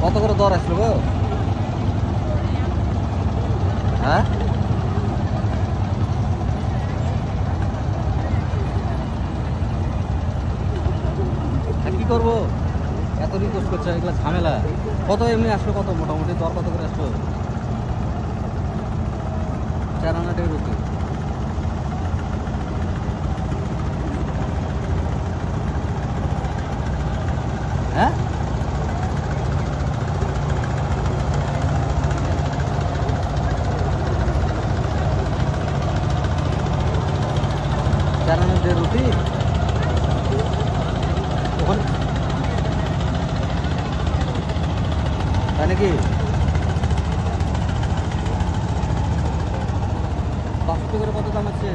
কত করে দর আসলো গো? হ্যাঁ, কি করবো? এত রিকোয়েস্ট করছে, এগুলো ঝামেলা। কত এমনি আসলো, কত মোটামুটি দর কত করে আসলো? 4 আনা টাকা রুটি। হ্যাঁ, 4 আনা টাকা রুটি ওখানে, তাই নাকি? 500 করে কত দাম আছে?